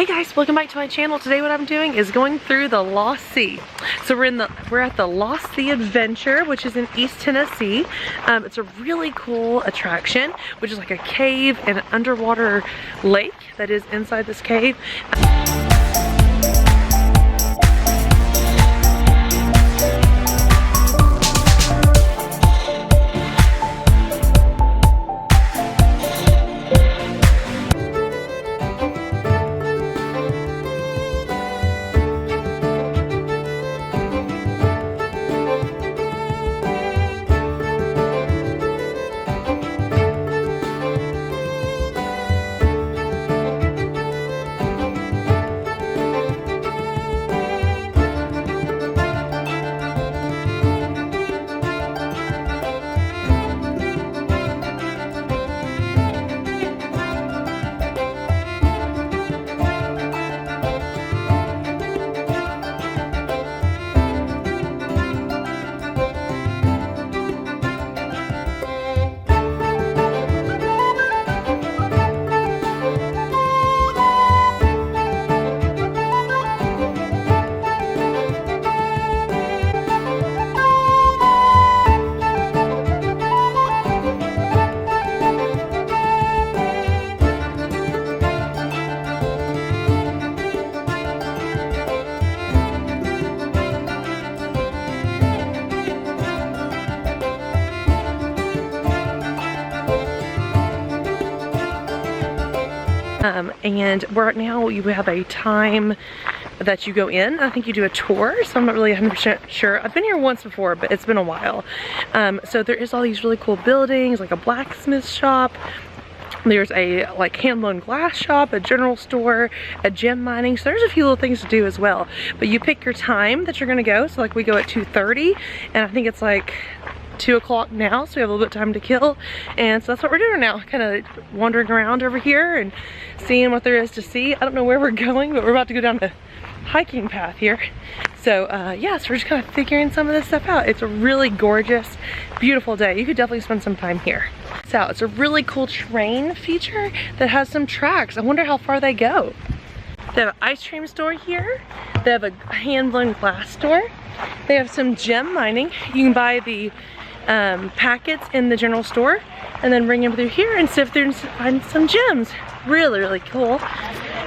Hey guys, welcome back to my channel. Today what I'm doing is going through the Lost Sea. So we're at the Lost Sea Adventure, which is in East Tennessee. It's a really cool attraction, which is like a cave and an underwater lake that is inside this cave. And right now you have a time that you go in. I think you do a tour, so I'm not really 100% sure. I've been here once before, but it's been a while. So there is all these really cool buildings, like a blacksmith shop. There's a like hand-blown glass shop, a general store, a gem mining. So there's a few little things to do as well. But you pick your time that you're gonna go. So like we go at 2:30, and I think it's like 2 o'clock now, so we have a little bit of time to kill. And so that's what we're doing now, kind of wandering around over here and seeing what there is to see. I don't know where we're going, but we're about to go down the hiking path here. So yeah, so we're just kind of figuring some of this stuff out. It's a really gorgeous, beautiful day. You could definitely spend some time here. So it's a really cool train feature that has some tracks. I wonder how far they go. They have an ice cream store here. They have a hand-blown glass store. They have some gem mining. You can buy the packets in the general store and then bring them through here and sift through and find some gems. Really, really cool.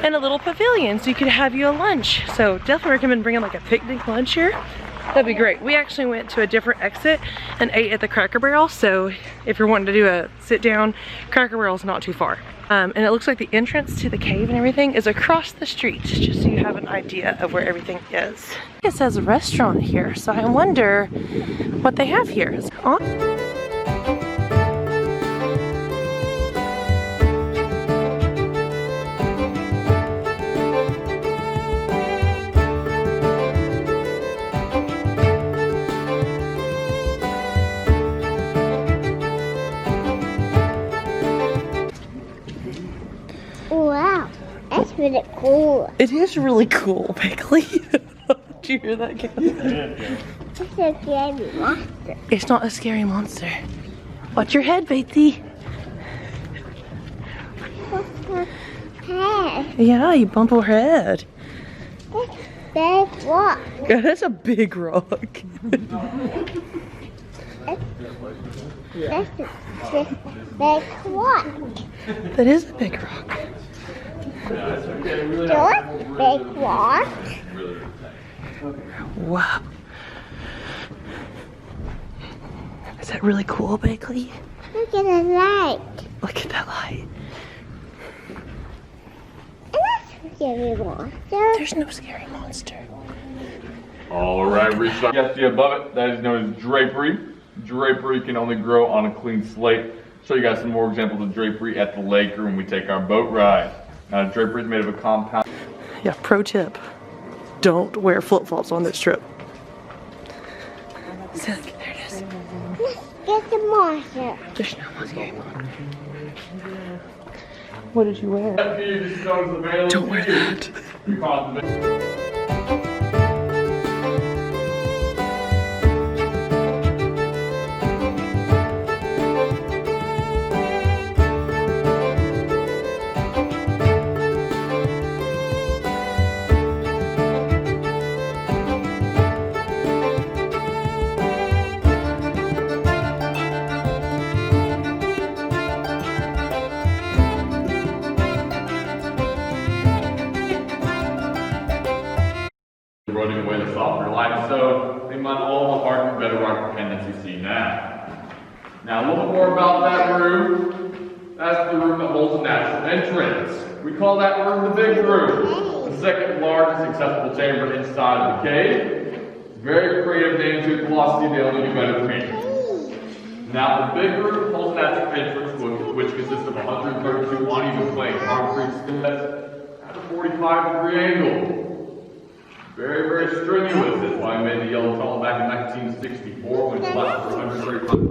And a little pavilion, so you could have you a lunch. So definitely recommend bringing like a picnic lunch here. That'd be great. We actually went to a different exit and ate at the Cracker Barrel, so if you're wanting to do a sit down, Cracker Barrel's not too far. And it looks like the entrance to the cave and everything is across the street, just so you have an idea of where everything is. It says restaurant here, so I wonder what they have here. Wow, that's really cool. It is really cool, Bailey. Did you hear that, Kayla? It's a scary monster. It's not a scary monster. Watch your head, Bailey. What's her head? Yeah, you bump her head. That's big rock. Yeah, that's a big rock. That's a big rock. That is a big rock. That's a big rock. Wow. Is that really cool, Bailey? Look at the light. Look at that light. And that's a scary monster. There's no scary monster. All right, reach up. You see above it, that is known as drapery. Drapery can only grow on a clean slate. So you got some more examples of drapery at the lake or when we take our boat ride. Now, drapery is made of a compound. Yeah, pro tip. Don't wear flip-flops on this trip. So, there it is. Get the monster. There's no scary monster. What did you wear? Don't wear that. Running away the softer life, so they might all the harder, better rock pendants you see now. Now a little more about that room. That's the room that holds a natural entrance. We call that room the big room. The second largest accessible chamber inside of the cave. Very creative name to philosophy, they only do better than me. Now the big room holds a natural entrance, which consists of 132 uneven plank concrete steps at a 45-degree angle. Very, very strenuous. That's why I made the yellow tunnel back in 1964 when it lasted for 135.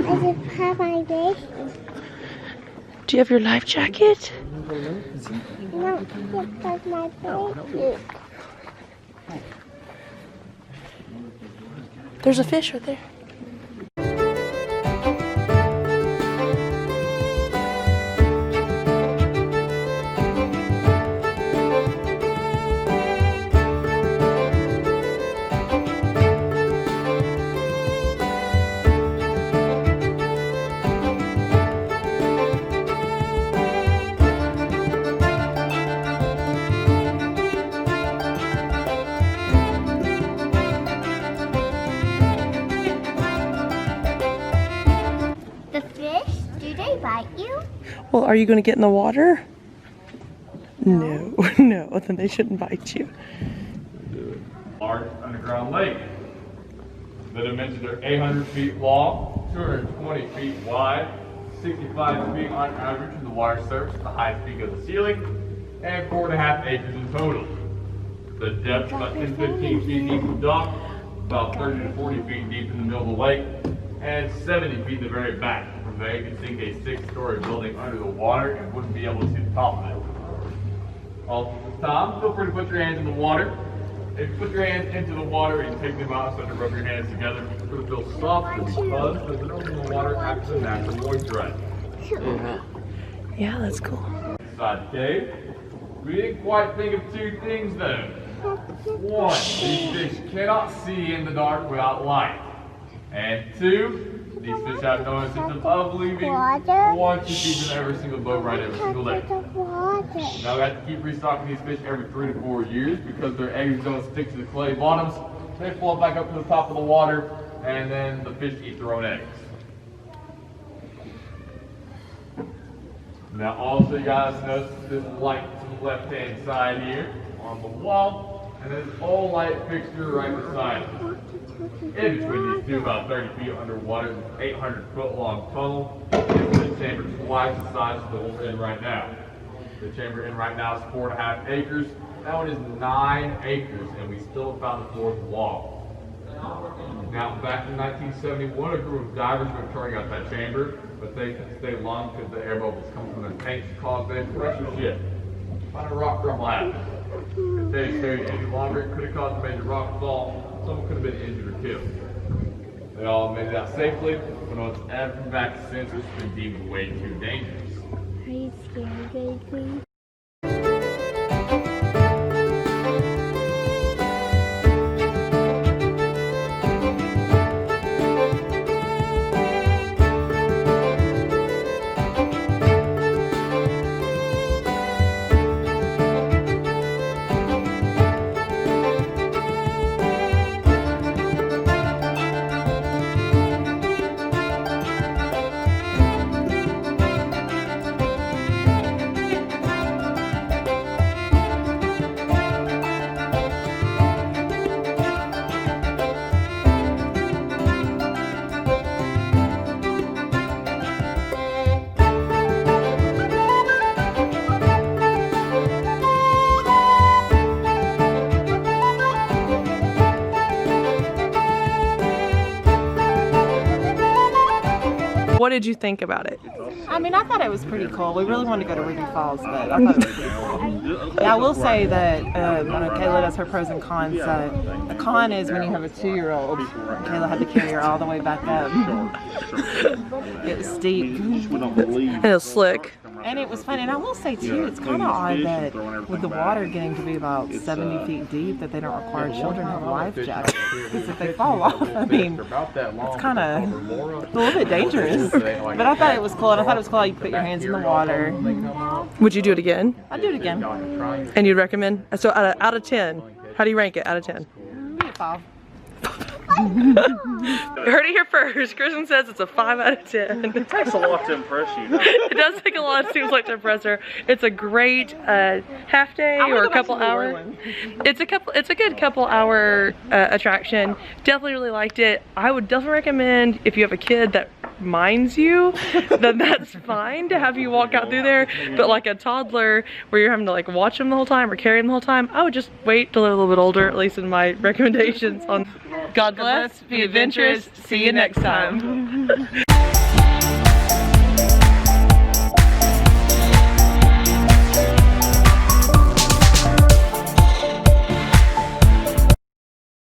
I just have my baby. Do you have your life jacket? No, just my baby. There's a fish right there. The fish, do they bite you? Well, are you going to get in the water? No, no, then they shouldn't bite you. Large underground lake. The dimensions are 800 feet long, 220 feet wide, 65 feet on average from the water surface to the highest peak of the ceiling, and 4.5 acres in total. The depth about 10-15 feet deep in the dock, about 30 to 40 feet deep in the middle of the lake, and 70 feet in the very back. From there you can sink a 6-story building under the water and wouldn't be able to see the top of it. Also at this time, feel free to put your hands in the water. If you put your hands into the water and take them out, so to rub your hands together, it's going to feel softer because there's an open in the water after the natural moisturizer. Yeah, that's cool. Inside the cave, we didn't quite think of two things though. One, these fish cannot see in the dark without light. And two, these fish have no intention of leaving once you keep in every single boat ride every single day. Now we have to keep restocking these fish every 3 to 4 years because their eggs don't stick to the clay bottoms. They float back up to the top of the water and then the fish eat their own eggs. Now also you guys notice this light to the left hand side here on the wall and this old light fixture right beside it. In between these two, about 30 feet underwater, is an 800-foot-long tunnel. The chamber twice the size of the one we're in right now. The chamber we're in right now is 4.5 acres. That one is 9 acres, and we still haven't found the fourth wall. Now, back in 1971, a group of divers were touring out that chamber, but they couldn't stay long because the air bubbles coming from their tanks caused them to pressure shift. Find a rock crumble happened. If they stayed any longer, it could have caused a major rock fall. Someone could have been injured or killed. They all made it out safely, but no one's ever been back since. It's been deemed way too dangerous. Are you scared, baby? What did you think about it? It's I mean, I thought it was pretty cool. We really wanted to go to Ruby Falls, but I thought it was pretty cool. Yeah, I will say that I know Kayla does her pros and cons. The con is when you have a 2-year-old. Kayla had to carry her all the way back up. It was steep. And it was slick. And it was fun. And I will say, too, it's kind of odd that with the water getting to be about 70 feet deep, that they don't require children to have a life jacket. Because if they fall off, I mean, it's kind of a little bit dangerous. But I thought it was cool. And I thought it was cool how you put your hands in the water. Would you do it again? I'd do it again. And you'd recommend? So out of 10, how do you rank it out of 10? Maybe a 5. You heard it here first. Kristin says it's a 5 out of 10. It takes a lot to impress you. It does take a lot, it seems like, to impress her. It's a great half day or a couple hour. It's a good couple hour attraction. Definitely really liked it. I would definitely recommend if you have a kid that minds you, then that's fine to have you walk out through there. But like a toddler where you're having to like watch them the whole time or carry them the whole time, I would just wait till they're a little bit older, at least in my recommendations on God bless, be adventurous, see you next time.